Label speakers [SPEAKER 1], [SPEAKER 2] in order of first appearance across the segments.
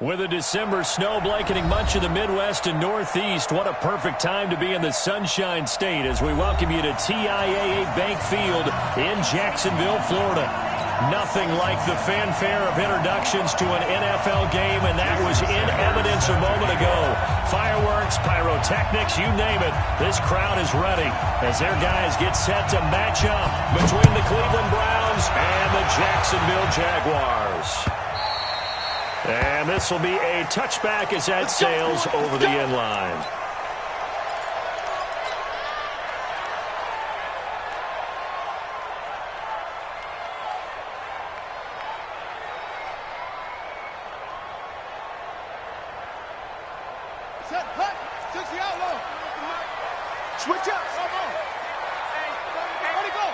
[SPEAKER 1] With a December snow blanketing much of the Midwest and Northeast, what a perfect time to be in the Sunshine State as we welcome you to TIAA Bank Field in Jacksonville, Florida. Nothing like the fanfare of introductions to an NFL game, and that was in evidence a moment ago. Fireworks, pyrotechnics, you name it. This crowd is ready as their guys get set to match up between the Cleveland Browns and the Jacksonville Jaguars. And this will be a touchback as that sails over the end line.
[SPEAKER 2] Set, hut, 60 outlaw. Switch up. Ready, go.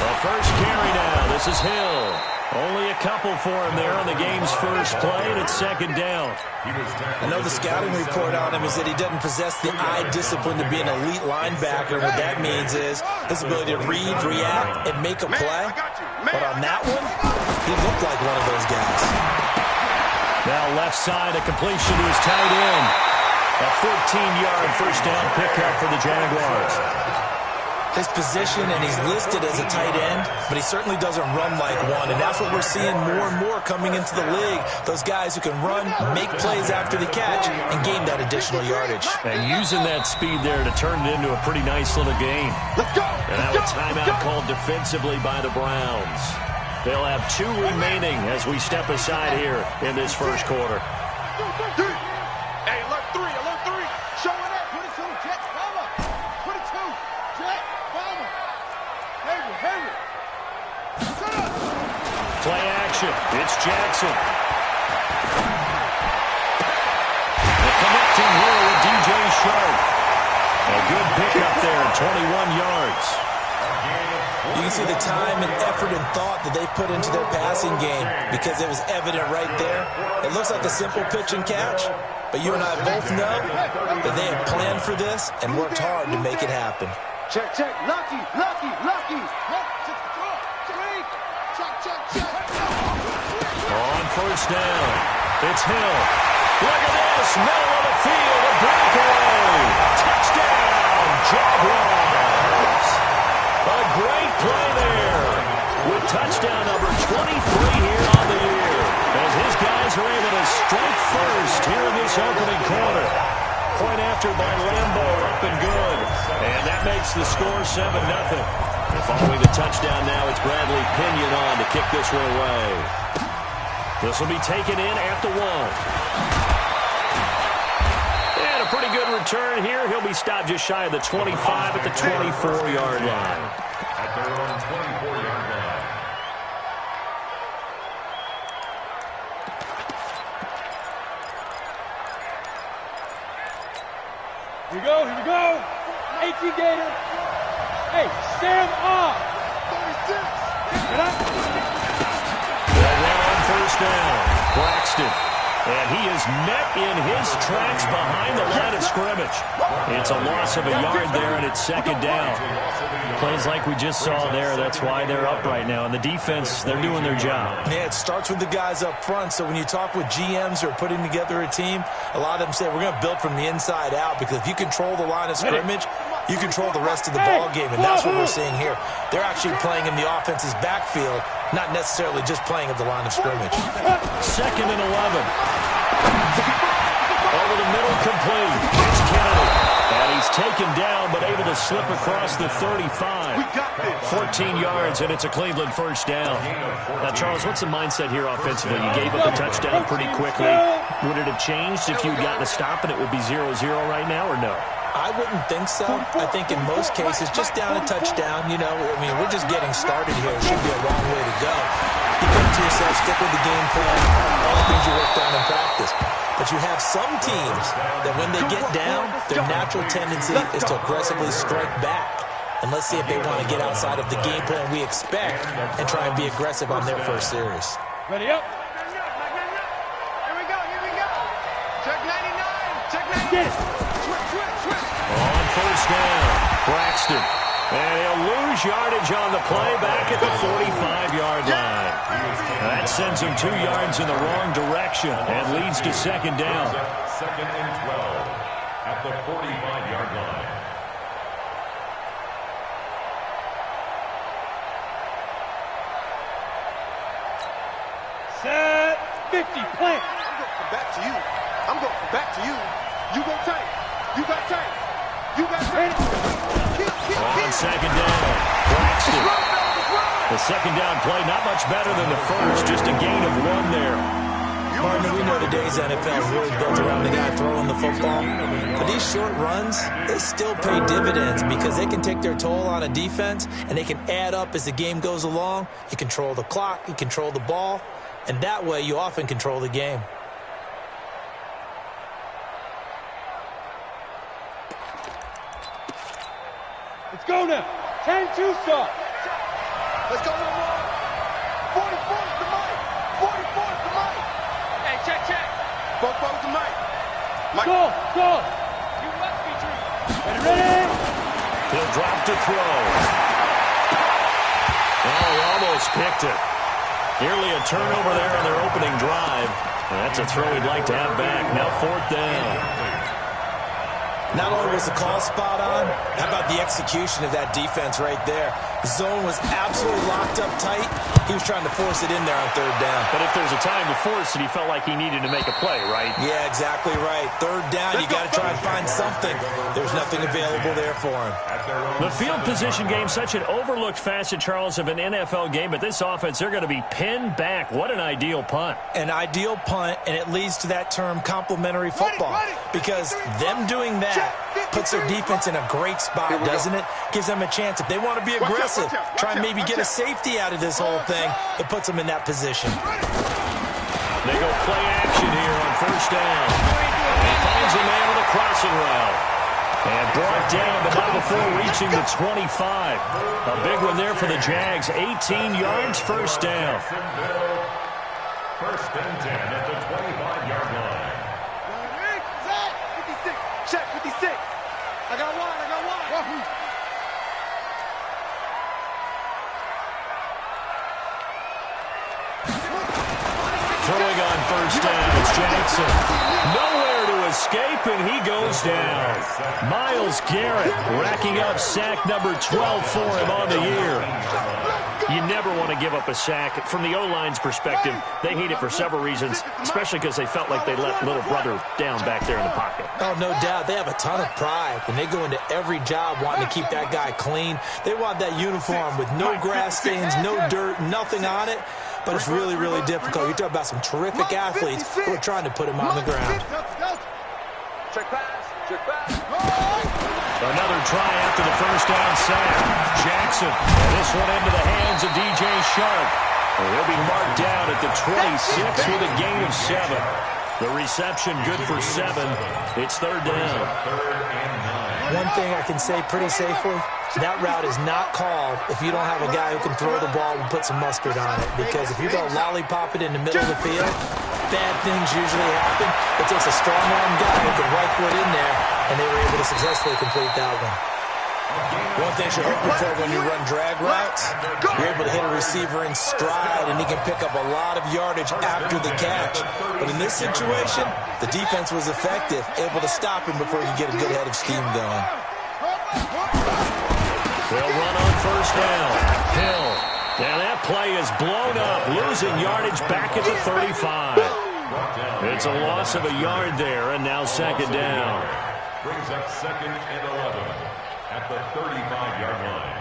[SPEAKER 1] The first carry now. This is Hill. Only a couple for him there on the game's first play, and it's second down.
[SPEAKER 3] I know the scouting report on him is that he doesn't possess the eye discipline to be an elite linebacker. What that means is his ability to read, react, and make a play. But on that one, he looked like one of those guys.
[SPEAKER 1] Now left side, a completion to his tight end. A 14-yard first down pickup for the Jaguars.
[SPEAKER 3] His position, and he's listed as a tight end, but he certainly doesn't run like one, and that's what we're seeing more and more coming into the league. Those guys who can run, make plays after the catch, and gain that additional yardage.
[SPEAKER 1] And using that speed there to turn it into a pretty nice little game.
[SPEAKER 2] Let's go.
[SPEAKER 1] And now a timeout called defensively by the Browns. They'll have 2 remaining as we step aside here in this first quarter.
[SPEAKER 2] Hey, alert 3, alert 3. Showing up. 22, Jets, Palmer. 22, Jets, Palmer. Henry. Set up.
[SPEAKER 1] Play action. It's Jackson. The connecting here with DJ Sharp. A good pickup there, 21 yards.
[SPEAKER 3] You can see the time and effort and thought that they put into their passing game because it was evident right there. It looks like a simple pitch and catch, but you and I both know that they had planned for this and worked hard to make it happen.
[SPEAKER 2] Check. Lucky. Check.
[SPEAKER 1] On first down, it's Hill. Look at this, middle of the field, a breakaway. Touchdown, Jaguars. A great play there with touchdown number 23 here on the year as his guys are able to strike first here in this opening quarter. Point after by Lambo, up and good. And that makes the score 7-0. Following the touchdown now, it's Bradley Pinion on to kick this one away. This will be taken in at the 1. And a pretty good return here. He'll be stopped just shy of the 25 at the 24-yard line.
[SPEAKER 4] At their own 24-yard line.
[SPEAKER 5] Here we go. 18 Gator. Hey, stand up.
[SPEAKER 2] 36.
[SPEAKER 5] Get up.
[SPEAKER 1] They'll run on first down. Braxton. And he is met in his tracks behind the line of scrimmage. It's a loss of a yard there, and it's second down. Plays like we just saw there, that's why they're up right now. And the defense, they're doing their job.
[SPEAKER 3] Yeah, it starts with the guys up front. So when you talk with GMs who are putting together a team, a lot of them say, we're going to build from the inside out, because if you control the line of scrimmage, you control the rest of the ball game, and that's what we're seeing here. They're actually playing in the offense's backfield, not necessarily just playing at the line of scrimmage.
[SPEAKER 1] Second and 11. Over the middle, complete. It's Kennedy. And he's taken down, but able to slip across the 35. 14 yards, and it's a Cleveland first down. Now, Charles, what's the mindset here offensively? You gave up a touchdown pretty quickly. Would it have changed if you had gotten a stop and it would be 0-0 right now, or no?
[SPEAKER 3] I wouldn't think so. I think in most cases, just down a touchdown, we're just getting started here. It should be a long way to go. You think to yourself, stick with the game plan, all the things you worked on in practice. But you have some teams that when they get down, their natural tendency is to aggressively strike back. And let's see if they want to get outside of the game plan we expect and try and be aggressive on their first series.
[SPEAKER 5] Ready up.
[SPEAKER 2] Here we go. Check 99. Check 99.
[SPEAKER 5] Get it.
[SPEAKER 2] Switch.
[SPEAKER 1] On first down, Braxton. And he'll lose gains yardage on the play back at the 45-yard line. That sends him 2 yards in the wrong direction and leads to second down.
[SPEAKER 4] Second and 12 at the 45-yard line.
[SPEAKER 5] Set 50, plant.
[SPEAKER 2] I'm going from back to you. I'm going from back to you. You go tight. You got tight. You got tight.
[SPEAKER 1] On second down, Braxton. The second down play, not much better than the first, just a gain of 1 there.
[SPEAKER 3] Martin, we know today's NFL is really built around the guy throwing the football. But these short runs, they still pay dividends because they can take their toll on a defense, and they can add up as the game goes along. You control the clock, you control the ball, and that way you often control the game.
[SPEAKER 5] Let's go now. 10-2 start.
[SPEAKER 2] Let's go one more. 44's the mic. 44's the mic. Hey, check. 44's the mic.
[SPEAKER 5] Go.
[SPEAKER 2] You must be true.
[SPEAKER 5] Ready?
[SPEAKER 1] He'll drop to throw. Oh, he almost picked it. Nearly a turnover there on their opening drive. And that's a throw he'd like to have back. Now 4th down.
[SPEAKER 3] Not only was the call spot on, how about the execution of that defense right there? The zone was absolutely locked up tight. He was trying to force it in there on 3rd down.
[SPEAKER 1] But if there's a time to force it, he felt like he needed to make a play, right?
[SPEAKER 3] Yeah, exactly right. 3rd down, you got to try and find something. There's nothing available there for him.
[SPEAKER 1] The field position game, such an overlooked facet, Charles, of an NFL game, but this offense, they're going to be pinned back. What an ideal punt.
[SPEAKER 3] An ideal punt, and it leads to that term complementary football. Because them doing that puts their defense in a great spot, doesn't it? Gives them a chance. If they want to be aggressive, try and maybe get a safety out of this whole thing, it puts them in that position.
[SPEAKER 1] They go play action here on 1st down. He finds a man with a crossing route. And brought down, but not before reaching the 25. A big one there for the Jags. 18 yards, 1st down.
[SPEAKER 4] 1st and 10 at the 25-yard line.
[SPEAKER 2] Check 56. I got one.
[SPEAKER 1] Throwing on 1st down, it's Jackson. Nowhere to escape, and he goes down. Myles Garrett racking up sack number 12 for him on the year. You never want to give up a sack. From the O-line's perspective, they hate it for several reasons, especially because they felt like they let little brother down back there in the pocket.
[SPEAKER 3] Oh, no doubt. They have a ton of pride, and they go into every job wanting to keep that guy clean. They want that uniform with no grass stains, no dirt, nothing on it. But it's really, really difficult. You're talking about some terrific athletes who are trying to put him on the ground.
[SPEAKER 2] Check pass.
[SPEAKER 1] Another try after the 1st down sack. Jackson, this one into the hands of DJ Shark. He'll be marked down at the 26 with a gain of 7. The reception good for 7. It's 3rd down.
[SPEAKER 3] One thing I can say pretty safely, that route is not called if you don't have a guy who can throw the ball and put some mustard on it. Because if you go lollipop it in the middle of the field, bad things usually happen. It takes a strong-arm guy who can right foot in there, and they were able to successfully complete that one. One thing you're hoping for when you run drag routes, you're able to hit a receiver in stride, and he can pick up a lot of yardage after the catch. But in this situation, the defense was effective, able to stop him before he could get a good head of steam going.
[SPEAKER 1] They'll run on 1st down. Hill. And that play is blown up, losing yardage back at the 35. It's a loss of a yard there, and now 2nd down.
[SPEAKER 4] Brings up 2nd and 11 at the 35-yard line.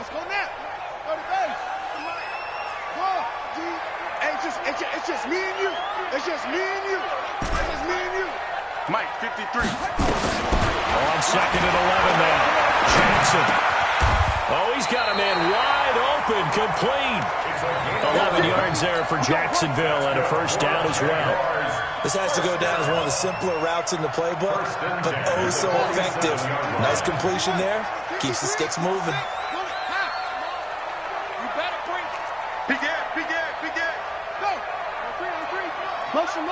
[SPEAKER 2] Let's go now. Go to base. Go, G. Hey, it's just me and you. It's just me and you. It's just me and you. Mike, 53.
[SPEAKER 1] On 2nd and 11 now. Jackson. Oh, he's got a man wide open, complete. 11 yards there for Jacksonville and a 1st down as well.
[SPEAKER 3] This has to go down as one of the simpler routes in the playbook, but oh so effective. Nice completion there. Keeps the sticks moving.
[SPEAKER 2] You better bring it. Big air. Go. On three. Motion.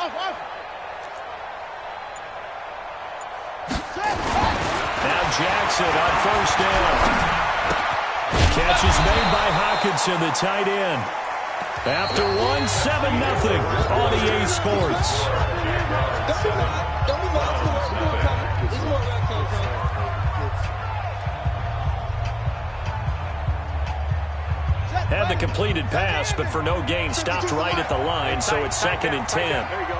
[SPEAKER 2] Off.
[SPEAKER 1] Jackson on first down. Catch is made by Hawkinson, the tight end. After one, 7-0 on EA Sports.
[SPEAKER 5] Don't move on to the right coming. This is more where I came from.
[SPEAKER 1] Had the completed pass, but for no gain, stopped right at the line, so it's 2nd and 10.
[SPEAKER 2] There you go.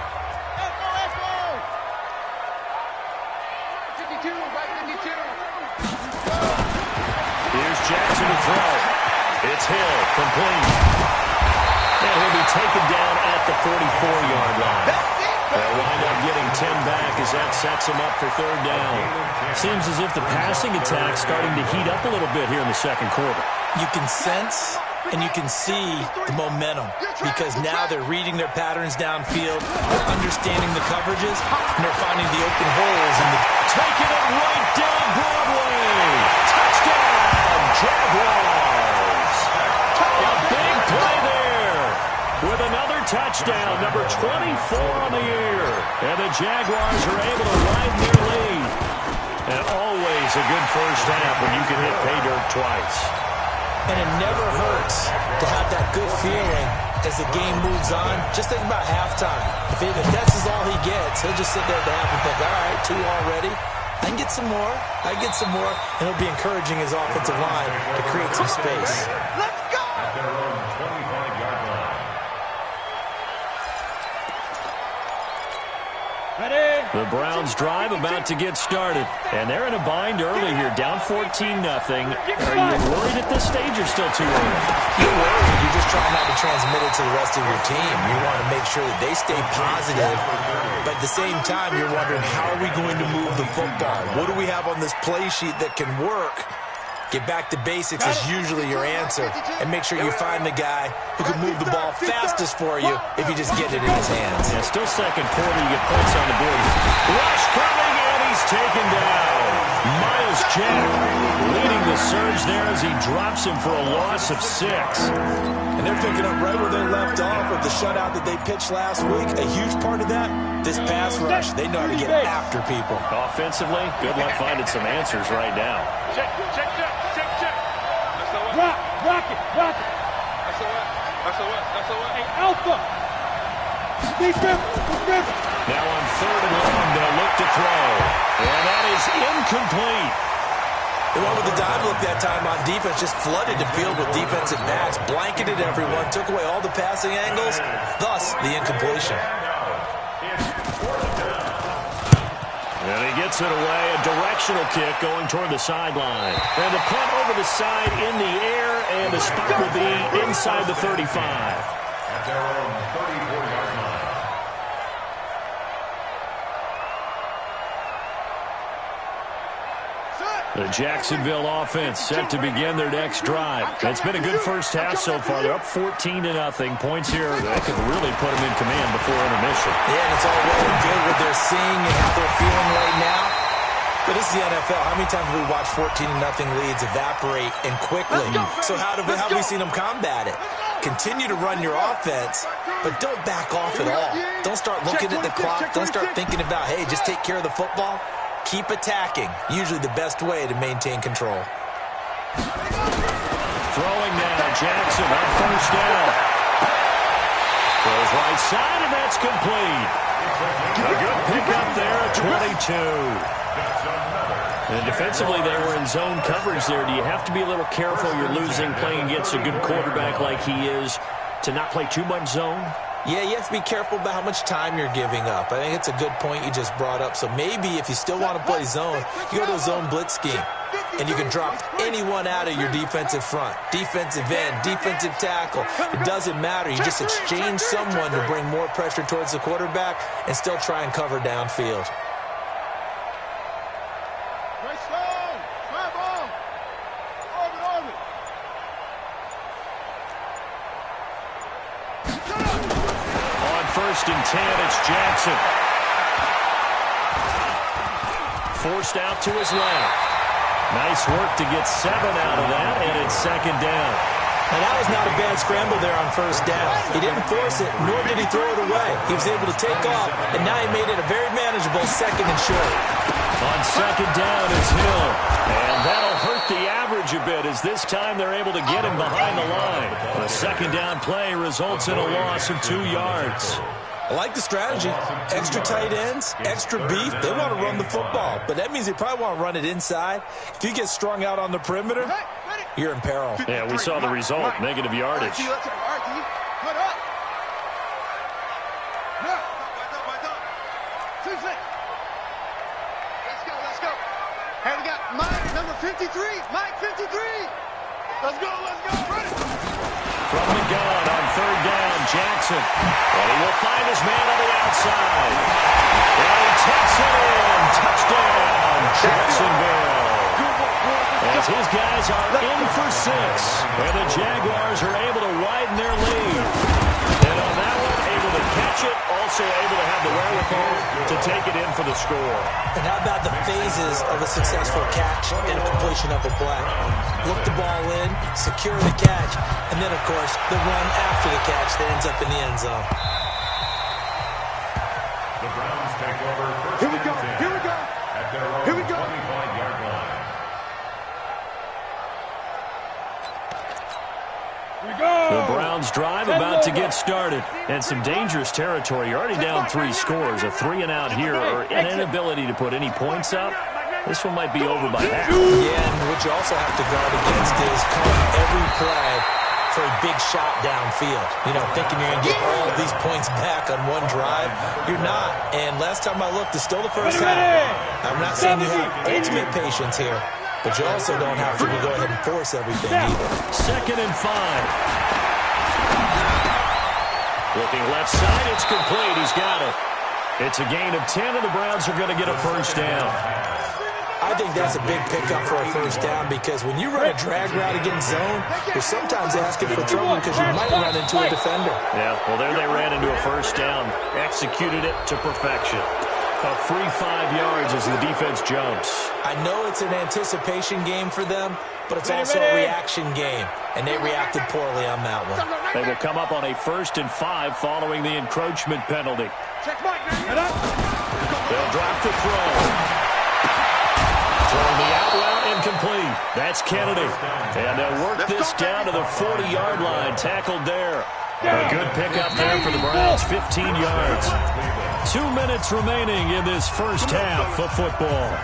[SPEAKER 1] Here's Jackson to throw. It's Hill, complete. And he'll be taken down at the 44-yard line. They'll wind up getting 10 back as that sets him up for 3rd down. Seems as if the passing attack's starting to heat up a little bit here in the 2nd quarter.
[SPEAKER 3] You can sense and you can see the momentum because now they're reading their patterns downfield, they're understanding the coverages, and they're finding the open holes. And
[SPEAKER 1] taking it right down Broadway. Touchdown, Jaguars. A big play there with another touchdown, number 24 on the year. And the Jaguars are able to widen their lead. And always a good first half when you can hit pay dirt twice.
[SPEAKER 3] And it never hurts to have that good feeling as the game moves on. Just think about halftime. If that's all he gets, he'll just sit there at the half and think, all right, 2 already. I can get some more. I can get some more. And he'll be encouraging his offensive line to create some space.
[SPEAKER 2] Let's go!
[SPEAKER 4] At their own 25-yard line.
[SPEAKER 5] Ready?
[SPEAKER 1] The Browns drive about to get started. And they're in a bind early here, down 14-0. Are you worried at this stage or still too early?
[SPEAKER 3] You're worried. You're just trying not to transmit it to the rest of your team. You want to make sure that they stay positive. But at the same time, you're wondering, how are we going to move the football? What do we have on this play sheet that can work? Get back to basics is usually your answer. And make sure you find the guy who can move the ball fastest for you if you just get it in his hands.
[SPEAKER 1] Yeah, still 2nd quarter, you get points on the board. Rush coming, and he's taken down. Miles Jack leading the surge there as he drops him for a loss of 6.
[SPEAKER 3] And they're picking up right where they left off with the shutout that they pitched last week. A huge part of that, this pass rush. They know how to get after people.
[SPEAKER 1] Offensively, good luck finding some answers right now.
[SPEAKER 2] Check.
[SPEAKER 5] Rock it.
[SPEAKER 2] That's a what?
[SPEAKER 5] Hey, Alpha. Defense.
[SPEAKER 1] Now on 3rd and long, they'll look to throw. And that is incomplete.
[SPEAKER 3] They went with the dive look that time on defense, just flooded the field with defensive backs, blanketed everyone, took away all the passing angles, thus the incompletion.
[SPEAKER 1] And he gets it away, a directional kick going toward the sideline. And the punt over the side in the air, and the spot will be inside the 35.
[SPEAKER 4] At their own 34-yard line.
[SPEAKER 1] The Jacksonville offense set to begin their next drive. It's been a good first half so far. They're up 14-0. Points here that could really put them in command before intermission.
[SPEAKER 3] Yeah, and it's all well and good what they're seeing and how they're feeling right now. But this is the NFL. How many times have we watched 14-0 leads evaporate and quickly? So how have we seen them combat it? Continue to run your offense, but don't back off at all. Don't start looking at the clock. Don't start thinking about, hey, just take care of the football. Keep attacking. Usually the best way to maintain control.
[SPEAKER 1] Throwing now, Jackson on first down. Throws right side, and that's complete. A good pickup there at 22. And defensively, they were in zone coverage there. Do you have to be a little careful? You're losing, playing against a good quarterback like he is, to not play too much zone?
[SPEAKER 3] Yeah, you have to be careful about how much time you're giving up. I think it's a good point you just brought up. So maybe if you still want to play zone, you go to a zone blitz scheme. And you can drop anyone out of your defensive front. Defensive end, defensive tackle. It doesn't matter. You just exchange someone to bring more pressure towards the quarterback and still try and cover downfield.
[SPEAKER 1] First and 10, it's Jackson. Forced out to his left. Nice work to get 7 out of that, and it's 2nd down.
[SPEAKER 3] And that was not a bad scramble there on first down. He didn't force it, nor did he throw it away. He was able to take off, and now he made it a very manageable 2nd and short.
[SPEAKER 1] On On second down is Hill. And that'll hurt the average a bit as this time they're able to get him behind the line. The second down play results in a loss of 2 yards.
[SPEAKER 3] I like the strategy. Extra tight ends, extra beef. They want to run the football, but that means they probably want to run it inside. If you get strung out on the perimeter, you're in peril.
[SPEAKER 1] Yeah, we saw the result, negative yardage.
[SPEAKER 2] Let's go. Hey, we got Mike, number 53. Mike, 53. Let's go. Ready.
[SPEAKER 1] From the gun on third down, Jackson. And he will find his man on the outside. And he takes it in. Touchdown, Jacksonville. As his guys are in for 6. And the Jaguars are able to widen their lead. And on that one, able to catch it, also able to have the wherewithal to take it in for the score.
[SPEAKER 3] And how about the phases of a successful catch and a completion of a play? Look the ball in, secure the catch, and then, of course, the run after the catch that ends up in the end zone.
[SPEAKER 4] The Browns take over first
[SPEAKER 2] Here we go.
[SPEAKER 4] at their own 25-yard line.
[SPEAKER 1] The Browns drive about to get started. And some dangerous territory. You're already down 3 scores. A 3-and-out here or an inability to put any points up. This one might be over by half.
[SPEAKER 3] Yeah, and what you also have to guard against is calling every play for a big shot downfield. You know, thinking you're going to get all these points back on one drive. You're not. And last time I looked, it's still the first half. I'm not saying you have ultimate patience here, but you also don't have to go ahead and force everything either.
[SPEAKER 1] 2nd and 5. Looking left side, it's complete. He's got it. It's a gain of 10, and the Browns are going to get a first down.
[SPEAKER 3] I think that's a big pickup for a first down because when you run a drag route against zone, you're sometimes asking for trouble because you might run into a defender.
[SPEAKER 1] Yeah, well, there they ran into a first down. Executed it to perfection. A free 5 yards as the defense jumps.
[SPEAKER 3] I know it's an anticipation game for them, but it's also a reaction game, and they reacted poorly on that one.
[SPEAKER 1] They will come up on a 1st and 5 following the encroachment penalty. They'll drop the throw. Throwing the out route incomplete. That's Kennedy. And they'll work this down to the 40-yard line. Tackled there. A good pickup there for the Browns. 15 yards. 2 minutes remaining in this first half of football.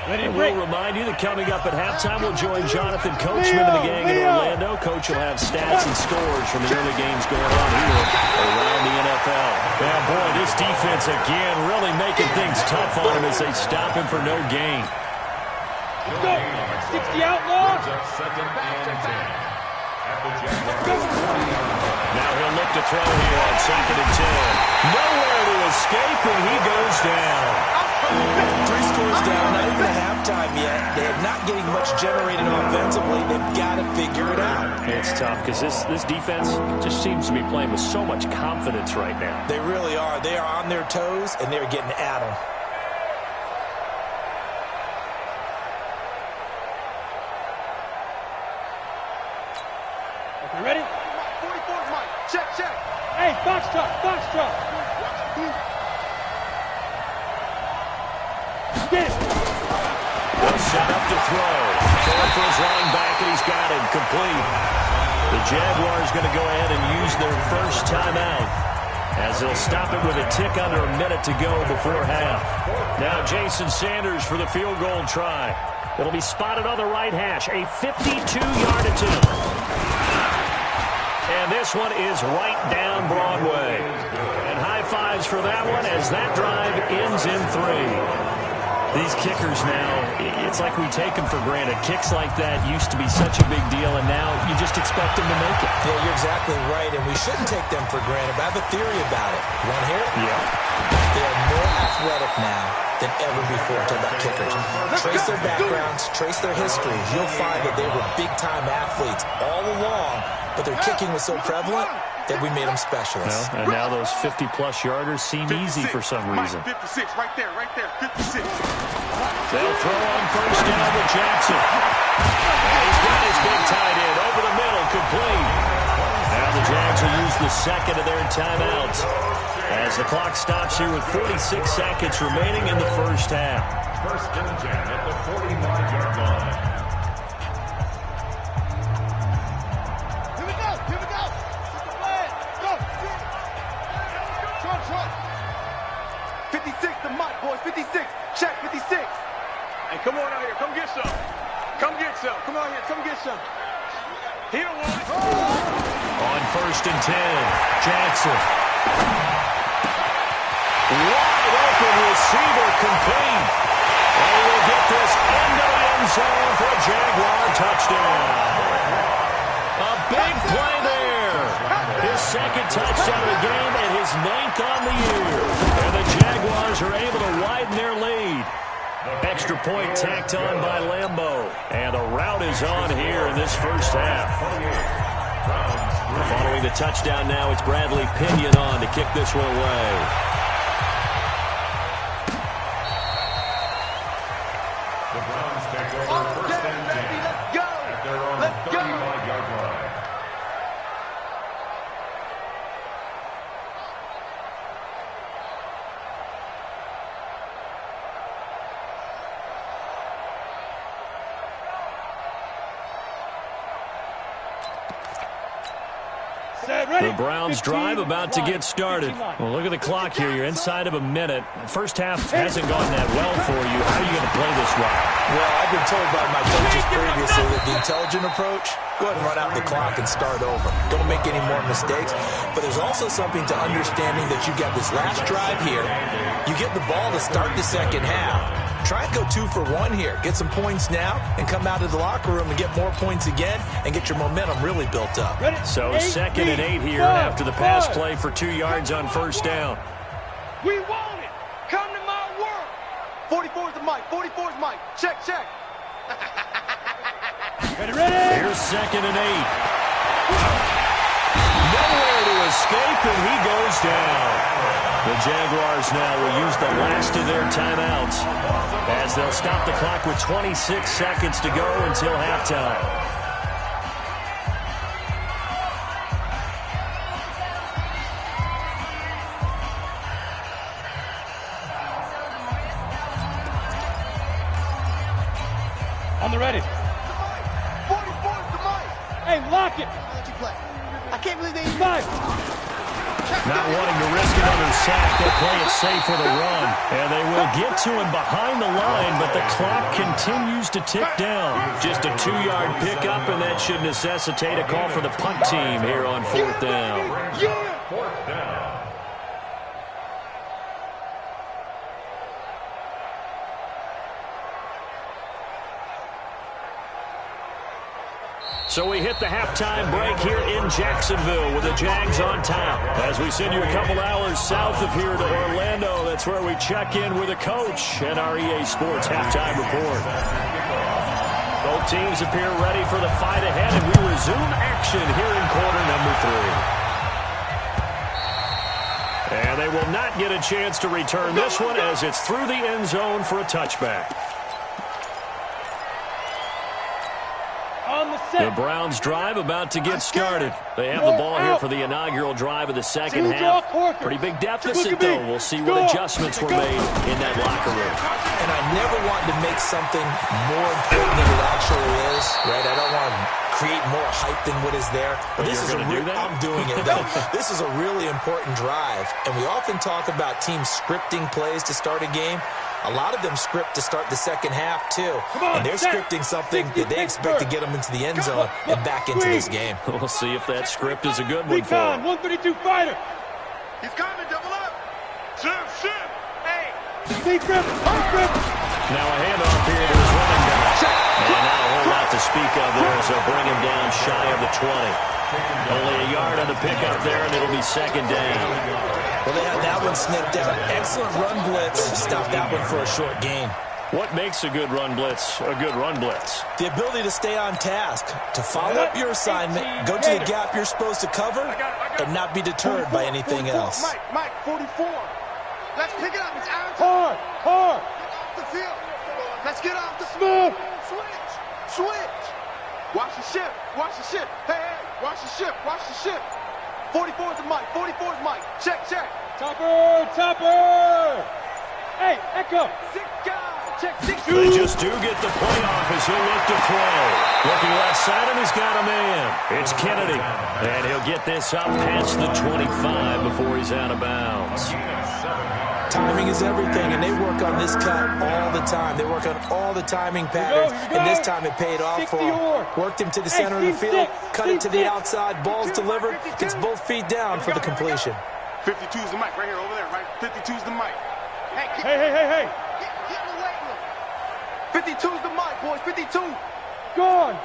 [SPEAKER 1] And we'll remind you that coming up at halftime, we'll join Jonathan Coachman and the gang in Orlando. Coach will have stats and scores from the early games going on here around the NFL. Yeah, boy, this defense again really making things tough on him as they stop him for no gain.
[SPEAKER 5] Let's go. 60 outlaws.
[SPEAKER 1] Now he'll look to throw here on 2nd and 10. Nowhere to escape, and he goes down.
[SPEAKER 3] 3 scores down, not even at halftime yet. They're not getting much generated offensively. They've got to figure it out.
[SPEAKER 1] It's tough because this defense just seems to be playing with so much confidence right now.
[SPEAKER 3] They really are. They are on their toes, and they're getting at them.
[SPEAKER 5] Okay, ready?
[SPEAKER 2] 44's Mike. Check.
[SPEAKER 5] Hey, box truck. Get it.
[SPEAKER 1] They'll set up to throw. Throw for his running back, and he's got it. Complete. The Jaguars going to go ahead and use their first timeout as they'll stop it with a tick under a minute to go before half. Now Jason Sanders for the field goal try. It'll be spotted on the right hash. A 52-yard attempt. And this one is right down Broadway. And high fives for that one as that drive ends in 3. These kickers now, it's like we take them for granted. Kicks like that used to be such a big deal, and now you just expect them to make it.
[SPEAKER 3] Yeah, you're exactly right, and we shouldn't take them for granted. But I have a theory about it. You want to hear it?
[SPEAKER 1] Yeah.
[SPEAKER 3] They are more athletic now than ever before. Talk about kickers. Trace their backgrounds, trace their histories. You'll find that they were big-time athletes all along, but their kicking was so prevalent that we made them specialists.
[SPEAKER 1] Well, and now those 50-plus yarders seem easy for some reason.
[SPEAKER 2] 56, right there, 56.
[SPEAKER 1] They'll throw on first down to Jackson. And he's got his big tight end over the middle, complete. Now the Jags will use the second of their timeouts as as the clock stops here with 46 seconds remaining in the first half.
[SPEAKER 4] First and 10 at the 45-yard line.
[SPEAKER 2] Here we go. Here we go. Go. Short. 56 to Mike, boys. 56. Check 56.
[SPEAKER 5] Hey, come on out here. Come get some. Come get some. Come on here. Come get some. He don't want it.
[SPEAKER 1] On first and 10, Jackson. Wide open receiver complete. And we'll get this into the end zone for a Jaguar touchdown. A big play there. His second touchdown of the game and his 9th on the year. And the Jaguars are able to widen their lead. Extra point tacked on by Lambeau. And the route is on here in this first half. Following the touchdown now, it's Bradley Pinion on to kick this one away.
[SPEAKER 4] The Browns take over first and 10 at their own 35-yard line.
[SPEAKER 1] The Browns drive about to get started. Well, look at the clock here. You're inside of a minute. First half hasn't gone that well for you. How are you going to play this one?
[SPEAKER 3] Well, I've been told by my coaches previously that the intelligent approach, go ahead and run out the clock and start over. Don't make any more mistakes. But there's also something to understanding that you got this last drive here. You get the ball to start the second half. Try and go 2 for 1 here. Get some points now and come out of the locker room and get more points again and get your momentum really built up.
[SPEAKER 1] So 2nd and 8 here after the pass play for 2 yards on first down.
[SPEAKER 5] We want it. Come to my work.
[SPEAKER 2] 44 is the Mike. 44 is Mike. Check.
[SPEAKER 5] Ready?
[SPEAKER 1] Here's 2nd and 8. Nowhere to escape, and he goes down. The Jaguars now will use the last of their timeouts as they'll stop the clock with 26 seconds to go until halftime.
[SPEAKER 5] On the ready.
[SPEAKER 2] 44 is the Mike.
[SPEAKER 5] Hey, lock it.
[SPEAKER 2] I'll let you play. I can't believe they...
[SPEAKER 5] Five.
[SPEAKER 1] Not wanting to risk another sack, they'll play it safe with a run. And they will get to him behind the line, but the clock continues to tick down. Just a 2-yard pickup, and that should necessitate a call for the punt team here on 4th down.
[SPEAKER 4] Fourth down.
[SPEAKER 1] So we hit the halftime break here in Jacksonville with the Jags on top. As we send you a couple hours south of here to Orlando, that's where we check in with the coach and our EA Sports halftime report. Both teams appear ready for the fight ahead, and we resume action here in quarter number 3. And they will not get a chance to return this one as it's through the end zone for a touchback. The Browns drive about to get started. They have the ball here for the inaugural drive of the second half. Pretty big deficit, though. We'll see what adjustments were made in that locker room.
[SPEAKER 3] And I never want to make something more important than it actually is, right? I don't want to create more hype than what is there. But this is I'm doing it, though. This is a really important drive. And we often talk about teams scripting plays to start a game. A lot of them script to start the second half, too. And they're scripting something that they expect to get them into the end zone and back into this game.
[SPEAKER 1] We'll see if that script is a good one for them.
[SPEAKER 5] 132 fighter.
[SPEAKER 2] He's coming, double up. Ship. Hey.
[SPEAKER 1] Now a handoff here to his running back. And not a whole lot to speak of there as they'll bring him down shy of the 20. Only a yard on the pickup there, and it'll be second down.
[SPEAKER 3] Well, they had that one snipped out. Excellent run blitz. Stop that one for a short gain.
[SPEAKER 1] What makes a good run blitz a good run blitz?
[SPEAKER 3] The ability to stay on task, to follow up your assignment, go to the gap you're supposed to cover, and not be deterred by anything else.
[SPEAKER 2] Mike, 44. Let's pick it up. It's Aaron.
[SPEAKER 5] Hard.
[SPEAKER 2] Off the field. Let's get off the
[SPEAKER 5] Smooth.
[SPEAKER 2] Switch. Watch the ship. Hey, watch the ship. 44 is the Mike. 44 is Mike. Check.
[SPEAKER 5] Topper! Hey, Echo! Check 6.
[SPEAKER 1] They just do get the play off as he'll look to throw. Looking left side, and he's got a man. It's Kennedy, and he'll get this up past the 25 before he's out of bounds.
[SPEAKER 3] Timing is everything, and they work on this cut all the time. They work on all the timing patterns, and this time it paid off for him. Worked him to the center of the field, cut it to the outside, ball's delivered, gets both feet down for the completion.
[SPEAKER 2] 52 is the mic right here, over there, right? 52 is the mic.
[SPEAKER 5] Hey.
[SPEAKER 2] Get in the weight room. 52 is the mic, boys. 52.
[SPEAKER 5] Gone.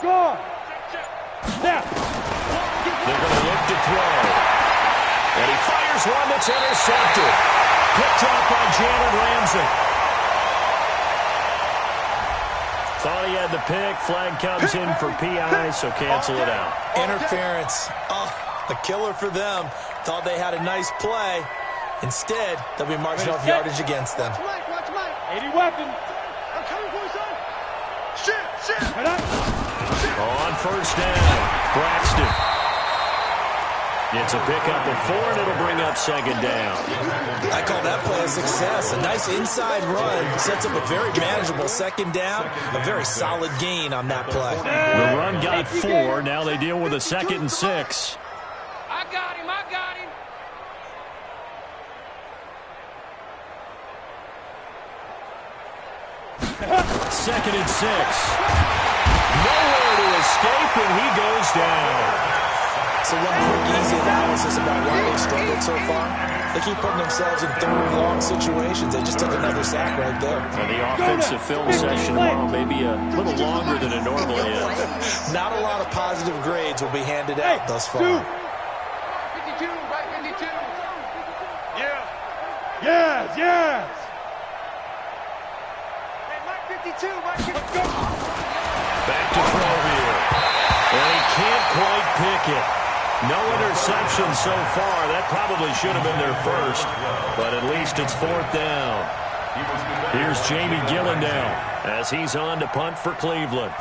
[SPEAKER 5] Snap.
[SPEAKER 1] They're going to look to throw. And he fires one that's intercepted. Picked off by Jalen Ramsey. Thought he had the pick. Flag comes in for PI, so cancel it out.
[SPEAKER 3] Interference. Oh, a killer for them. Thought they had a nice play. Instead, they'll be marching off yardage against them.
[SPEAKER 2] Watch Mike.
[SPEAKER 5] 80 weapons.
[SPEAKER 2] I'm coming for you, son. Shit.
[SPEAKER 1] On first down, Braxton. It's a pickup of 4, and it'll bring up second down.
[SPEAKER 3] I call that play a success. A nice inside run sets up a very manageable second down. A very solid gain on that play.
[SPEAKER 1] The run got 4. Now they deal with a 2nd and 6.
[SPEAKER 5] I got him.
[SPEAKER 1] 2nd and 6. Nowhere to escape, and he goes down.
[SPEAKER 3] So one quick, easy analysis about why they've struggled so far. They keep putting themselves in 3rd and long situations. They just took another sack right there.
[SPEAKER 1] And the offensive film session tomorrow may be a little longer than it normally is.
[SPEAKER 3] Not a lot of positive grades will be handed out thus far.
[SPEAKER 2] 52, right 52.
[SPEAKER 5] Yes.
[SPEAKER 2] Hey, Mike 52, right 52.
[SPEAKER 1] Back to throw here. And he can't quite pick it. No interception so far. That probably should have been their first, but at least it's 4th down. Here's Jamie Gillandale as he's on to punt for Cleveland.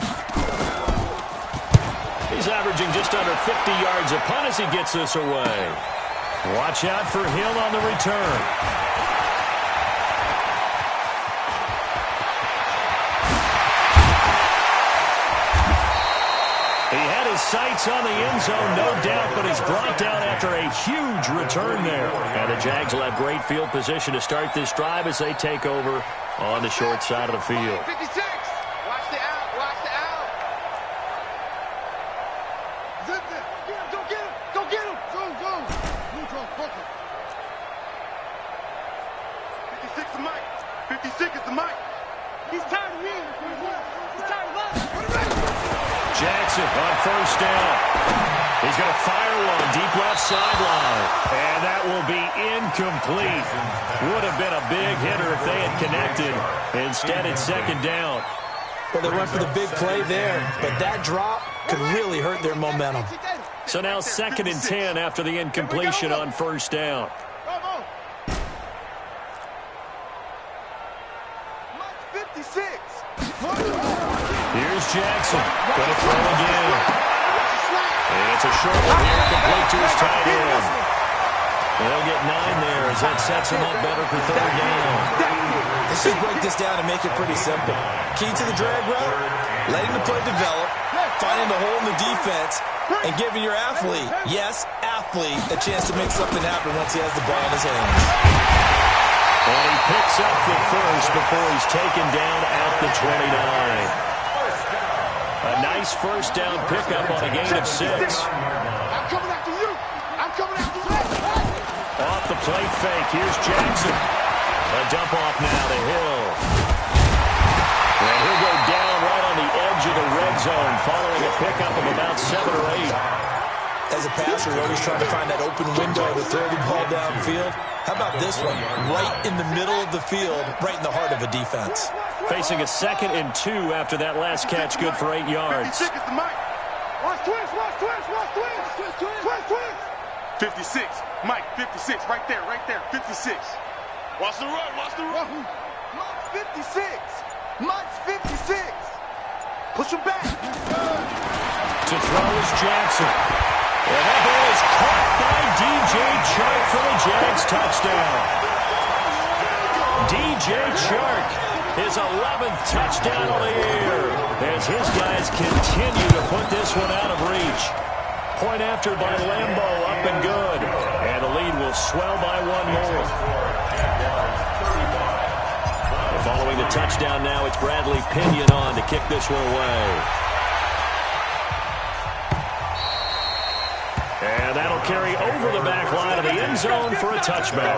[SPEAKER 1] He's averaging just under 50 yards a punt as he gets this away. Watch out for Hill on the return. He had his sights on the end zone, no doubt, but he's brought down after a huge return there. And the Jags will have great field position to start this drive as they take over on the short side of the field.
[SPEAKER 2] 56. Watch the out. Zip it. Go get him. Zone. Move on, quickly. 56 the mic. 56 is the mic. He's tired of me. He's tired of us.
[SPEAKER 1] Jackson on first down. He's going to fire one deep left sideline. And that will be incomplete. Would have been a big hitter if they had connected. Instead, it's 2nd down.
[SPEAKER 3] Well, they went for the big play there, but that drop could really hurt their momentum.
[SPEAKER 1] So now 2nd and 10 after the incompletion on first down.
[SPEAKER 2] Mike 56.
[SPEAKER 1] Here's Jackson. Going to throw again. And it's a short one here, complete to his tight end. They'll get 9 there as that sets him up better for 3rd down.
[SPEAKER 3] Let's just break this down and make it pretty simple. Key to the drag route, letting the play develop, finding the hole in the defense, and giving your athlete, yes, athlete, a chance to make something happen once he has the ball in his hands.
[SPEAKER 1] And he picks up the first before he's taken down at the 29. A nice first down pickup on a gain of 6.
[SPEAKER 2] I'm coming after you.
[SPEAKER 1] Off the plate fake. Here's Jackson. A dump off now to Hill. And he'll go down right on the edge of the red zone following a pickup of about 7 or 8.
[SPEAKER 3] As a passer, you're always trying to find that open window to throw the ball downfield. How about this one? Right in the middle of the field, right in the heart of a defense.
[SPEAKER 1] Facing a 2nd and 2 after that last catch, good for 8 yards.
[SPEAKER 2] 56 is the mic. Watch twins. 56. Mike, 56. Right there. 56. Watch the run. Mike's 56. Mike's 56. Push him back.
[SPEAKER 1] To throw is Jackson. And that ball is caught by DJ Chark for the Jags touchdown. DJ Chark, his 11th touchdown of the year, as his guys continue to put this one out of reach. Point after by Lambo, up and good. And the lead will swell by one more. Following the touchdown now, it's Bradley Pinion on to kick this one away. And that'll carry over the back line of the end zone for a touchback.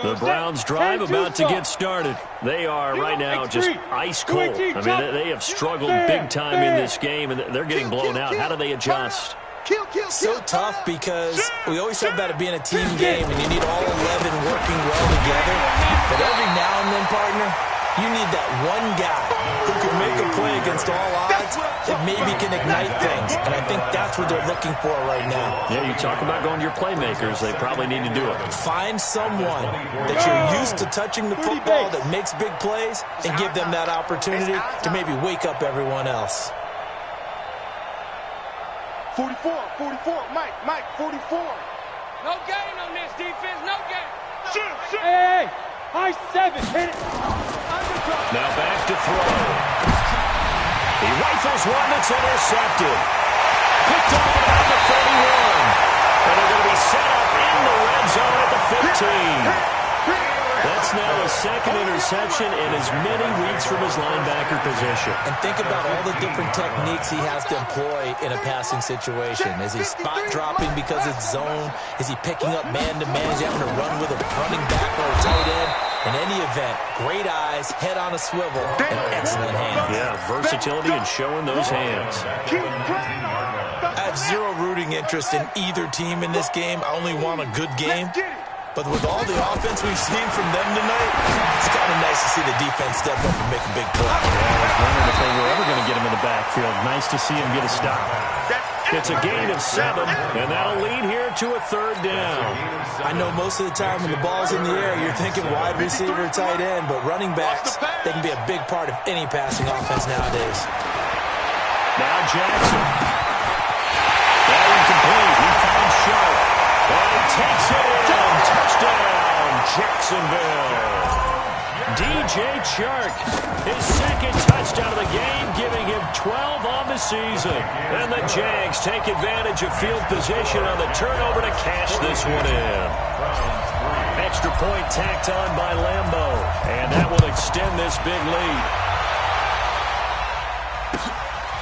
[SPEAKER 1] The Browns drive about to get started. They are right now just ice cold. I mean, they have struggled big time in this game, and they're getting blown out. How do they adjust?
[SPEAKER 3] So tough because we always talk about it being a team game, and you need all 11 working well together. But every now and then, partner, you need that one guy who can make a play against all odds that maybe can ignite things. And I think that's what they're looking for right now.
[SPEAKER 1] Yeah, you talk about going to your playmakers. They probably need to do it.
[SPEAKER 3] Find someone that you're used to touching the football that makes big plays and give them that opportunity to maybe wake up everyone else.
[SPEAKER 2] 44, Mike, 44.
[SPEAKER 5] No gain on this defense, no gain.
[SPEAKER 2] Shoot.
[SPEAKER 6] Hey, high 7, hit it.
[SPEAKER 1] Now back to throw. He rifles one that's intercepted. Picked off about the 31. And they're going to be set up in the red zone at the 15. That's now a second interception in as many weeks from his linebacker position.
[SPEAKER 3] And think about all the different techniques he has to employ in a passing situation. Is he spot dropping because it's zone? Is he picking up man-to-man? Is he having to run with a running back or a tight end? In any event, great eyes, head on a swivel, and excellent hands.
[SPEAKER 1] Yeah, versatility and showing those hands.
[SPEAKER 3] I have zero rooting interest in either team in this game. I only want a good game. But with all the offense we've seen from them tonight, it's kind of nice to see the defense step up and make a big play.
[SPEAKER 1] Yeah, I was wondering if they were ever going to get him in the backfield. Nice to see him get a stop. It's a gain of 7, and that'll lead here to a third down.
[SPEAKER 3] I know most of the time when the ball's in the air, you're thinking wide receiver, tight end, but running backs, they can be a big part of any passing offense nowadays.
[SPEAKER 1] Now Jackson. That incomplete. He finds Sharp. And he takes it in. Touchdown, Jacksonville. DJ Chark, his second touchdown of the game, giving him 12 on the season. And the Jags take advantage of field position on the turnover to cash this one in. Extra point tacked on by Lambo. And that will extend this big lead.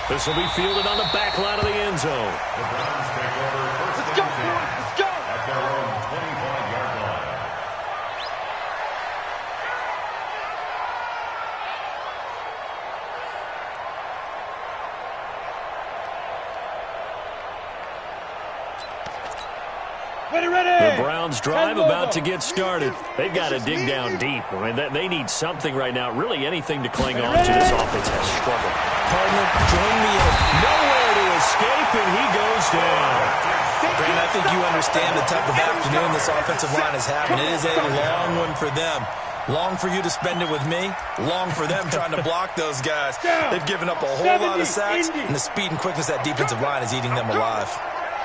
[SPEAKER 1] This will be fielded on the back line of the end zone.
[SPEAKER 4] The Browns take over first and 10 at their own 25-yard line.
[SPEAKER 1] The Browns drive about to get started. They've got to dig down deep. I mean, they need something right now. Really anything to cling on to. This offense has struggled.
[SPEAKER 3] Partner, join me in.
[SPEAKER 1] Nowhere to escape, and he goes down.
[SPEAKER 3] Brandon, I think you understand the type of afternoon this offensive line is having. It is a long one for them. Long for you to spend it with me. Long for them trying to block those guys. They've given up a whole lot of sacks, and the speed and quickness of that defensive line is eating them alive.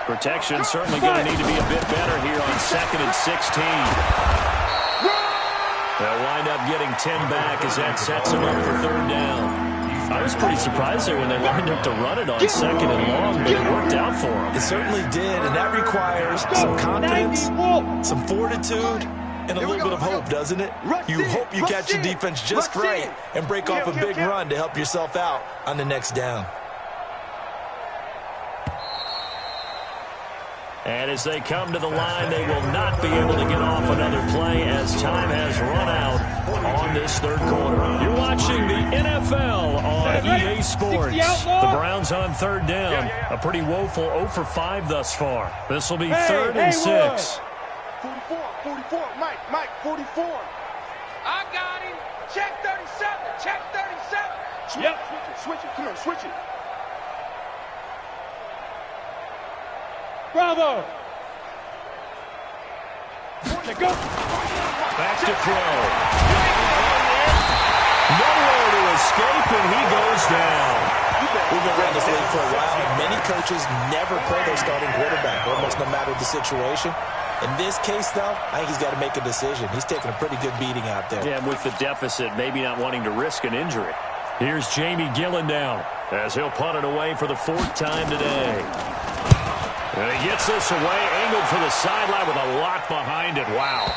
[SPEAKER 1] Protection certainly going to need to be a bit better here on 2nd and 16. They'll wind up getting 10 back as that sets them up for 3rd down. I was pretty surprised there when they lined up to run it on 2nd and long, but it worked out for them.
[SPEAKER 3] It certainly did, and that requires some confidence, some fortitude, and a little bit of hope, doesn't it? You hope you catch your defense just right and break off a big run to help yourself out on the next down.
[SPEAKER 1] And as they come to the line, they will not be able to get off another play as time has run out on this 3rd quarter. You're watching the NFL on EA Sports. The Browns on 3rd down. A pretty woeful 0 for 5 thus far. This will be 3rd and 6.
[SPEAKER 2] 44, Mike, 44.
[SPEAKER 5] I got him. Check 37, check 37.
[SPEAKER 2] Yep. Switch it, come on, switch it.
[SPEAKER 6] Bravo!
[SPEAKER 2] 44,
[SPEAKER 6] Go.
[SPEAKER 1] Back to throw. Nowhere to escape, and he goes down.
[SPEAKER 3] We've been around this league for a while, and many coaches never play their starting quarterback, almost no matter the situation. In this case, though, I think he's got to make a decision. He's taking a pretty good beating out there.
[SPEAKER 1] Yeah, with the deficit, maybe not wanting to risk an injury. Here's Jamie Gillen down as he'll punt it away for the 4th time today. And he gets this away, angled for the sideline with a lot behind it. Wow.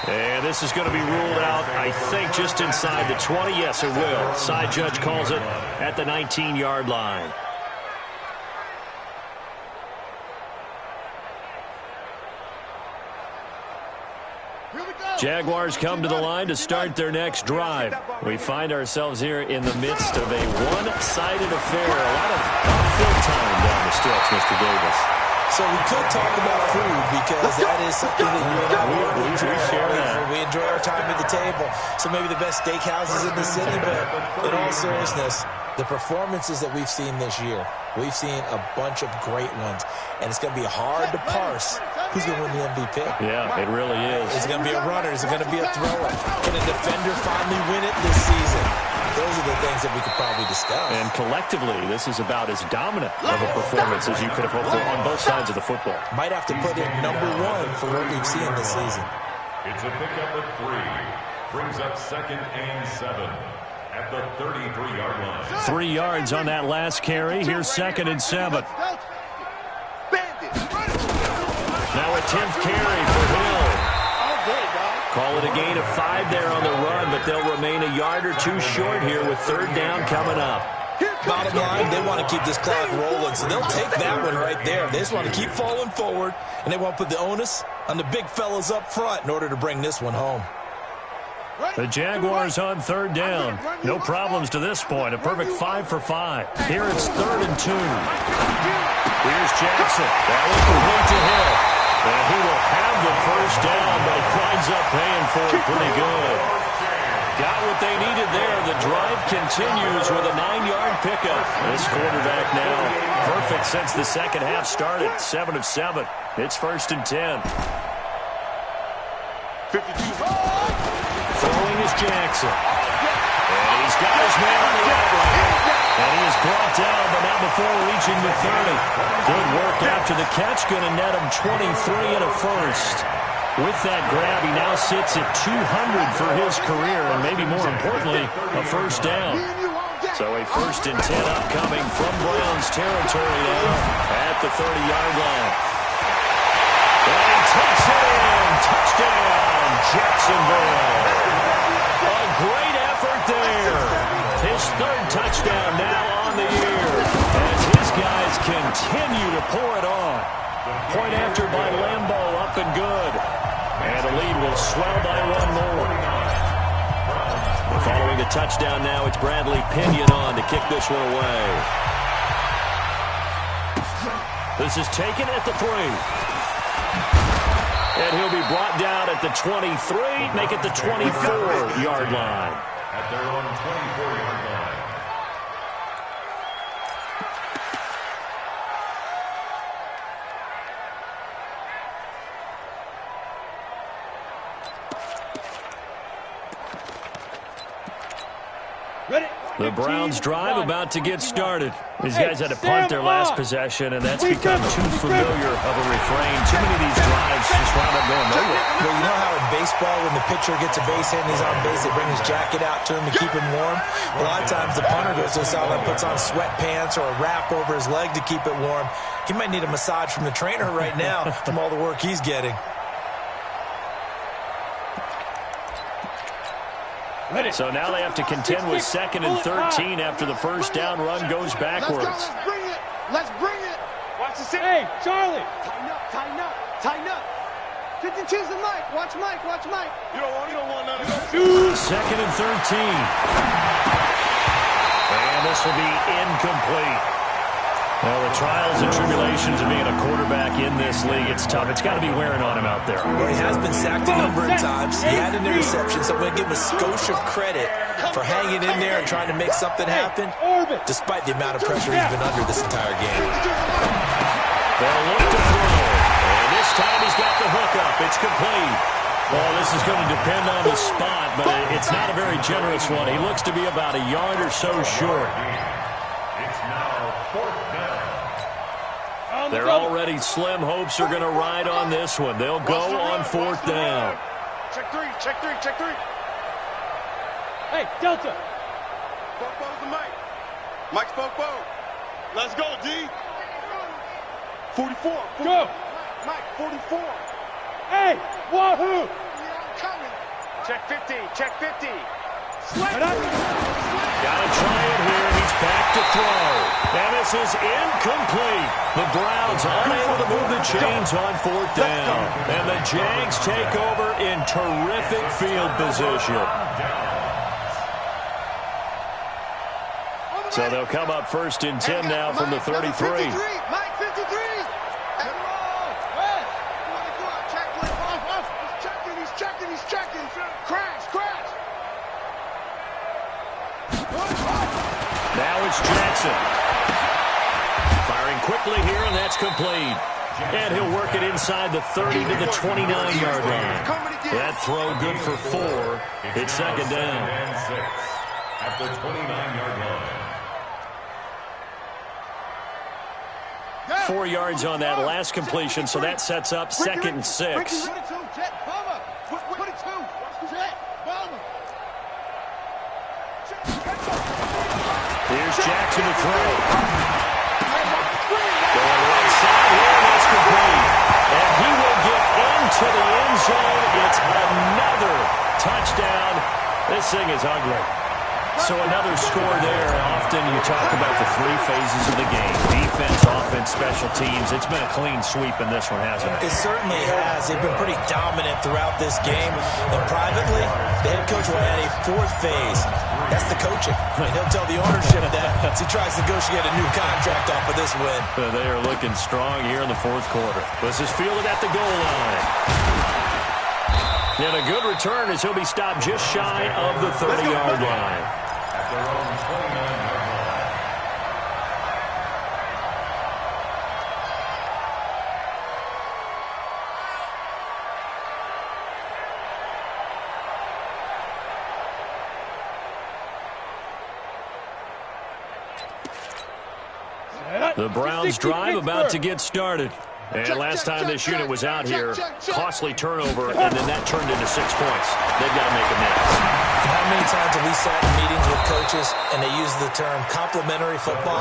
[SPEAKER 1] And this is going to be ruled out, I think, just inside the 20. Yes, it will. Side judge calls it at the 19-yard line. Jaguars come to the line to start their next drive. We find ourselves here in the midst of a one-sided affair. A lot of field time down the stretch, Mr. Davis.
[SPEAKER 3] So we could talk about food because that is something that you and I we enjoy our time at the table. So maybe the best steakhouses in the city, but in all seriousness, the performances that we've seen this year, we've seen a bunch of great ones, and it's going to be hard to parse who's going to win the MVP.
[SPEAKER 1] Yeah, it really is.
[SPEAKER 3] Is it going to be a runner? Is it going to be a thrower? Can a defender finally win it this season? Those are the things that we could probably discuss.
[SPEAKER 1] And collectively, this is about as dominant of a performance as you could have hoped for on both sides of the football.
[SPEAKER 3] Might have to put in #1 for what we've seen this season.
[SPEAKER 4] It's a pickup at 3. Brings up 2nd and 7 at the 33-yard line.
[SPEAKER 1] 3 yards on that last carry. Here's 2nd and 7. Now a 10th carry for Hill. Call it a gain of 5 there on the run, but they'll remain a yard or 2 short here with 3rd down coming up.
[SPEAKER 3] Bottom line, they want to keep this clock rolling, so they'll take that one right there. They just want to keep falling forward, and they want to put the onus on the big fellas up front in order to bring this one home.
[SPEAKER 1] The Jaguars on 3rd down. No problems to this point. A perfect 5 for 5. Here it's 3rd and 2. Here's Jackson. That was complete to Hill. And he will have the 1st down, but he winds up paying for it pretty good. Got what they needed there. The drive continues with a 9-yard pickup. This quarterback now perfect since the second half started. 7 of 7. It's 1st and 10.
[SPEAKER 5] 52.
[SPEAKER 1] Throwing is Jackson. And he's got his man on the outline. And he is brought down, but not before reaching the 30. Good work after the catch. Going to net him 23 and a 1st. With that grab, he now sits at 200 for his career, and maybe more importantly, a 1st down. So a 1st and 10 upcoming from Browns territory now at the 30-yard line. And he takes it in. Touchdown, Jacksonville. A great effort there. His 3rd touchdown now on the year as his guys continue to pour it on. Point after by Lambeau, up and good. And the lead will swell by 1 more. Following the touchdown now, it's Bradley Pinion on to kick this one away. This is taken at the 3. And he'll be brought down at the 23, make it the 24-yard line.
[SPEAKER 4] At their own 24-yard line.
[SPEAKER 1] The Browns drive about to get started. These guys had to punt their last possession, and that's become too familiar of a refrain. Too many of these drives just wound up going nowhere.
[SPEAKER 3] Well, you know how in baseball, when the pitcher gets a base hit and he's on base, they bring his jacket out to him to keep him warm? A lot of times the punter goes to the sideline, puts on sweatpants or a wrap over his leg to keep it warm. He might need a massage from the trainer right now from all the work he's getting.
[SPEAKER 1] So now they have to contend with 2nd and 13 after the 1st down run goes backwards.
[SPEAKER 2] Let's bring it. Let's bring it.
[SPEAKER 5] Watch the center.
[SPEAKER 6] Hey, Charlie.
[SPEAKER 2] Tighten up, tighten up, tighten up. Choose the mic. Watch Mike, watch Mike.
[SPEAKER 5] You don't want none of that.
[SPEAKER 1] 2nd and 13. And this will be incomplete. Well, the trials and tribulations of being a quarterback in this league, it's tough. It's got to be wearing on him out there.
[SPEAKER 3] Well, he has been sacked a number of times. He had an interception, so I'm going to give him a skosh of credit for hanging in there and trying to make something happen, despite the amount of pressure he's been under this entire game.
[SPEAKER 1] They'll look to throw. And this time he's got the hook up. It's complete. Well, this is going to depend on the spot, but it's not a very generous one. He looks to be about a yard or so short.
[SPEAKER 4] It's now 4th down.
[SPEAKER 1] They're already slim hopes are going to ride on this one. They'll go on 4th down.
[SPEAKER 2] Check three, check three, check three.
[SPEAKER 6] Hey, Delta.
[SPEAKER 2] Bo's the Mike. Mike's Bo. Let's go, D. 44.
[SPEAKER 6] Go.
[SPEAKER 2] Mike, 44.
[SPEAKER 6] Hey, wahoo.
[SPEAKER 2] Coming.
[SPEAKER 5] Check 50. Check 50.
[SPEAKER 6] Right up.
[SPEAKER 1] Gotta try it here. He's back to throw. And this is incomplete. The Browns unable to move the chains on 4th down. And the Jags take over in terrific field position. So they'll come up 1st and 10 now from the 33.
[SPEAKER 2] Mike, 53. He's checking. Crash.
[SPEAKER 1] Now it's Jackson. Firing quickly here, and that's complete. And he'll work it inside the 30 to the 29-yard line. That throw good for 4. It's 2nd down.
[SPEAKER 4] And 6 at the 29-yard line.
[SPEAKER 1] 4 yards on that last completion, so that sets up 2nd and 6. Here's Jackson to throw. Going right side here, that's complete. And he will get into the end zone. It's another touchdown. This thing is ugly. So another score there. Often you talk about the 3 phases of the game. Defense, offense, special teams. It's been a clean sweep in this one, hasn't it?
[SPEAKER 3] It certainly has. They've been pretty dominant throughout this game. And privately, the head coach will add a 4th phase. That's the coaching. And he'll tell the ownership that as he tries to negotiate a new contract off of this win.
[SPEAKER 1] They are looking strong here in the 4th quarter. This is fielded at the goal line. And a good return as he'll be stopped just shy of the 30-yard line.
[SPEAKER 4] At their own 29-yard line.
[SPEAKER 1] The Browns drive about to get started. And last time this unit was out here, costly turnover, and then that turned into 6 points. They've got to make amends.
[SPEAKER 3] How many times have we sat in meetings with coaches and they use the term complementary football?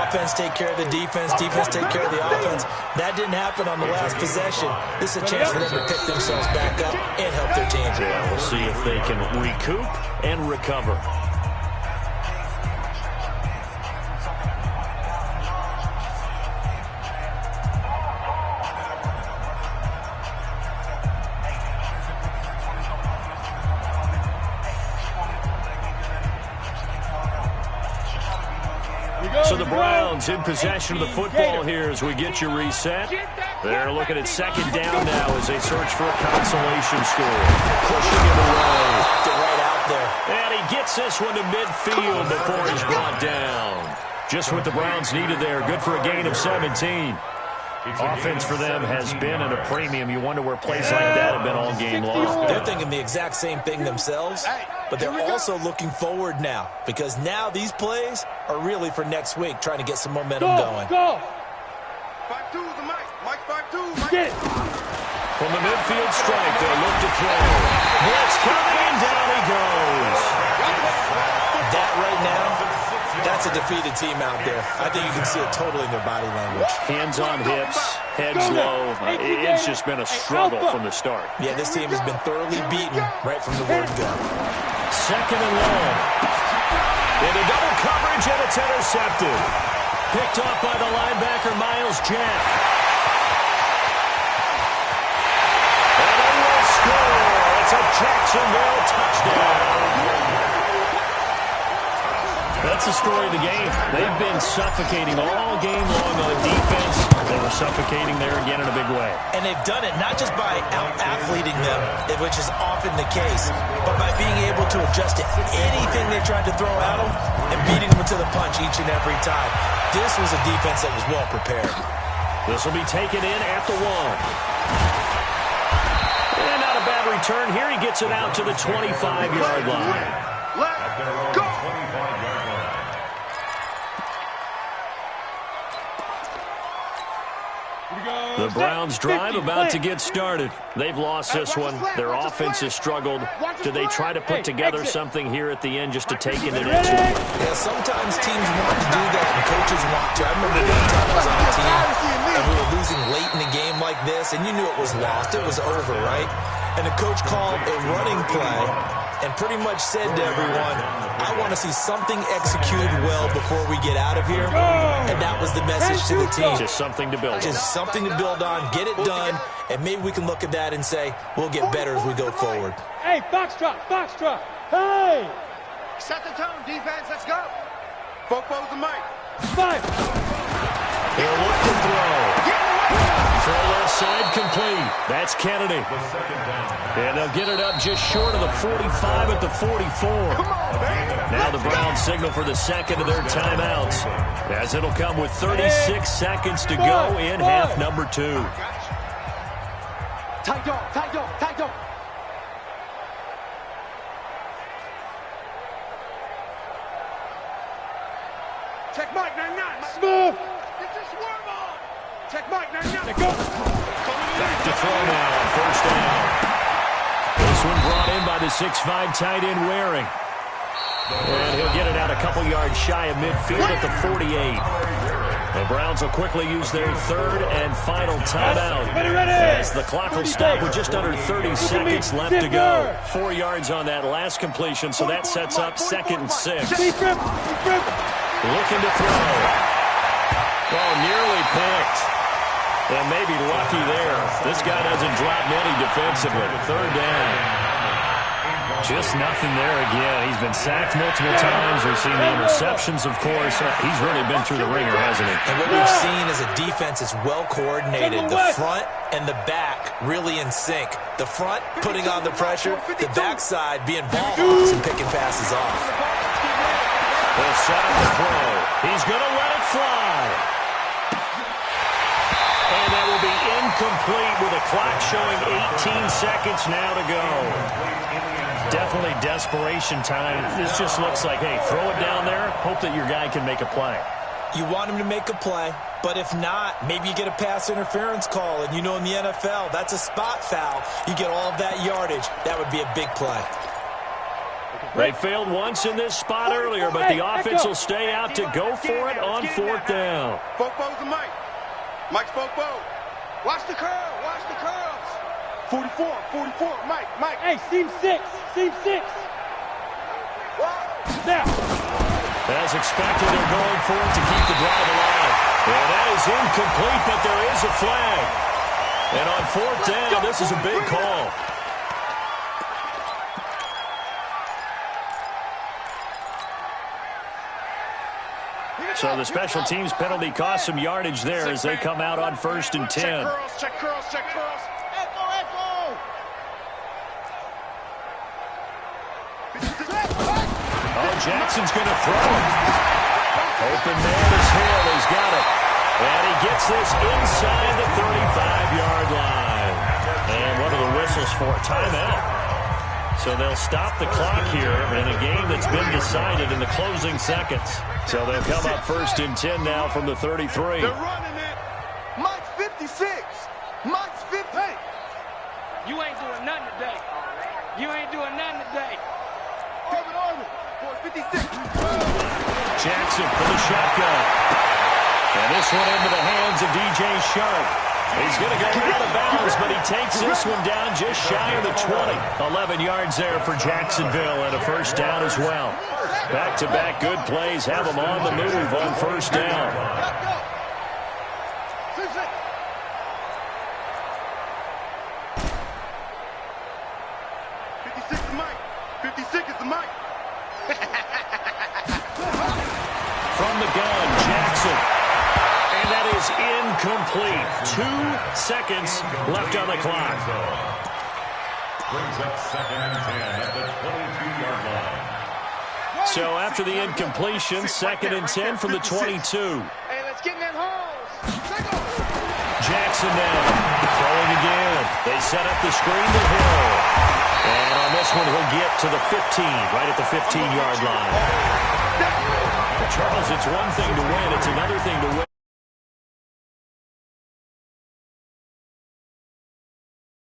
[SPEAKER 3] Offense take care of the defense, defense take care of the offense. That didn't happen on the last possession. This is a chance for them to pick themselves back up and help their team.
[SPEAKER 1] Yeah, we'll see if they can recoup and recover. So the Browns in possession of the football here as we get you reset. They're looking at 2nd down now as they search for a consolation score. Pushing him away.
[SPEAKER 3] Right out there.
[SPEAKER 1] And he gets this one to midfield before he's brought down. Just what the Browns needed there. Good for a gain of 17. Offense for them has been at a premium. You wonder where plays like that have been all game long.
[SPEAKER 3] They're thinking the exact same thing themselves, but they're also looking forward now because now these plays are really for next week, trying to get some momentum going.
[SPEAKER 6] Go!
[SPEAKER 2] 5-2 the Mike. Mike 5-2. Mike.
[SPEAKER 6] Get it!
[SPEAKER 1] From the midfield stripe, they'll look to throw. Blitz coming, and down he goes.
[SPEAKER 3] That right now, that's a defeated team out there. I think you can see it totally in their body language.
[SPEAKER 1] Hands on hips, heads low. It's just been a struggle from the start.
[SPEAKER 3] Yeah, this team has been thoroughly beaten right from the word go.
[SPEAKER 1] 2nd and long. Into double coverage, and it's intercepted. Picked off by the linebacker, Miles Jack. And they will score. It's a Jacksonville touchdown. That's the story of the game. They've been suffocating all game long on defense. They were suffocating there again in a big way.
[SPEAKER 3] And they've done it not just by out-athleting them, which is often the case, but by being able to adjust to anything they tried to throw at them and beating them to the punch each and every time. This was a defense that was well prepared.
[SPEAKER 1] This will be taken in at the 1. return here. He gets it out to the 25-yard line.
[SPEAKER 2] Let's go.
[SPEAKER 1] The Browns drive about to get started. They've lost this one. Their offense has struggled. Do they try to put together something here at the end just to take in the next one?
[SPEAKER 3] Yeah, sometimes teams want to do that and coaches want to. I remember one time I was on a team and we were losing late in a game like this, and you knew it was lost. It was over, right? And the coach called a running play and pretty much said to everyone, I want to see something executed well before we get out of here. And that was the message to the team.
[SPEAKER 1] Just something to build on.
[SPEAKER 3] Just something to build on, get it done, and maybe we can look at that and say, we'll get better as we go forward.
[SPEAKER 6] Hey, box drop, box drop. Hey!
[SPEAKER 2] Set the tone, defense. Let's go. Football's the mic.
[SPEAKER 6] 5.
[SPEAKER 1] He'll look to throw. Throw left side complete. That's Kennedy. And they'll get it up just short of the 45 at the 44. Now the Browns signal for the second of their timeouts, as it'll come with 36 seconds to go in half number 2.
[SPEAKER 2] Tight dog, tight dog, tight dog. Check Mike, 99.
[SPEAKER 6] Smooth.
[SPEAKER 2] Get your swerve on. Check Mike, 99.
[SPEAKER 6] Let go.
[SPEAKER 1] Back to throw now on first down. This one brought in by the 6'5" tight end Waring. And he'll get it out a couple yards shy of midfield at the 48. The Browns will quickly use their third and final timeout, as the clock will stop with just under 30 seconds left to go. 4 yards on that last completion, so that sets up 2nd and 6. Looking to throw. Oh, nearly picked. And maybe lucky there. This guy doesn't drop many defensively. 3rd down. Just nothing there again. He's been sacked multiple times. We've seen the interceptions, of course. He's really been through the ringer, hasn't he?
[SPEAKER 3] And what we've seen is a defense is well coordinated. The front and the back really in sync. The front putting on the pressure. The backside being ball hawks and picking passes off.
[SPEAKER 1] They'll set up the throw. He's going to let it fly. And that will be incomplete with a clock showing 18 seconds now to go. Definitely desperation time. This just looks like, hey, throw it down there, hope that your guy can make a play.
[SPEAKER 3] You want him to make a play, but if not, maybe you get a pass interference call, and you know in the NFL, that's a spot foul. You get all of that yardage. That would be a big play.
[SPEAKER 1] They failed once in this spot earlier, but the offense will stay out to go for it on 4th down.
[SPEAKER 2] Football's the mic. Mike's football. Watch the curl, watch the curls. 44, Mike.
[SPEAKER 6] Hey, seam 6. Now.
[SPEAKER 1] As expected, they're going for it to keep the drive alive. And that is incomplete, but there is a flag. And on 4th down, this is a big call. So the special teams penalty cost some yardage there as they come out on 1st and 10.
[SPEAKER 2] Check curls. Echo.
[SPEAKER 1] Oh, Jackson's going to throw it. Open man is Hill. He's got it. And he gets this inside the 35-yard line. And what are the whistles for? Timeout. So they'll stop the clock here in a game that's been decided in the closing seconds. So they'll come up 1st and 10 now from the 33.
[SPEAKER 2] They're running it. Mike's 56. Mike's 50.
[SPEAKER 7] You ain't doing nothing today.
[SPEAKER 2] David Arnold. 56.
[SPEAKER 1] Jackson for the shotgun. And this one into the hands of DJ Sharp. He's going to go out of bounds, but he takes this one down just shy of the 20. 11 yards there for Jacksonville and a 1st down as well. Back-to-back good plays have them on the move on 1st down. From the gun, Jackson. And that is incomplete. 2 seconds left on the clock.
[SPEAKER 4] Brings up 2nd and 10 at the 22-yard line.
[SPEAKER 1] So after the incompletion, 2nd and 10 from the 22.
[SPEAKER 2] Hey, let's get in that hole.
[SPEAKER 1] Jackson now throwing again. They set up the screen to Hill. And on this one, he'll get to the 15, right at the 15-yard line. Charles, it's one thing to win. It's another thing to win.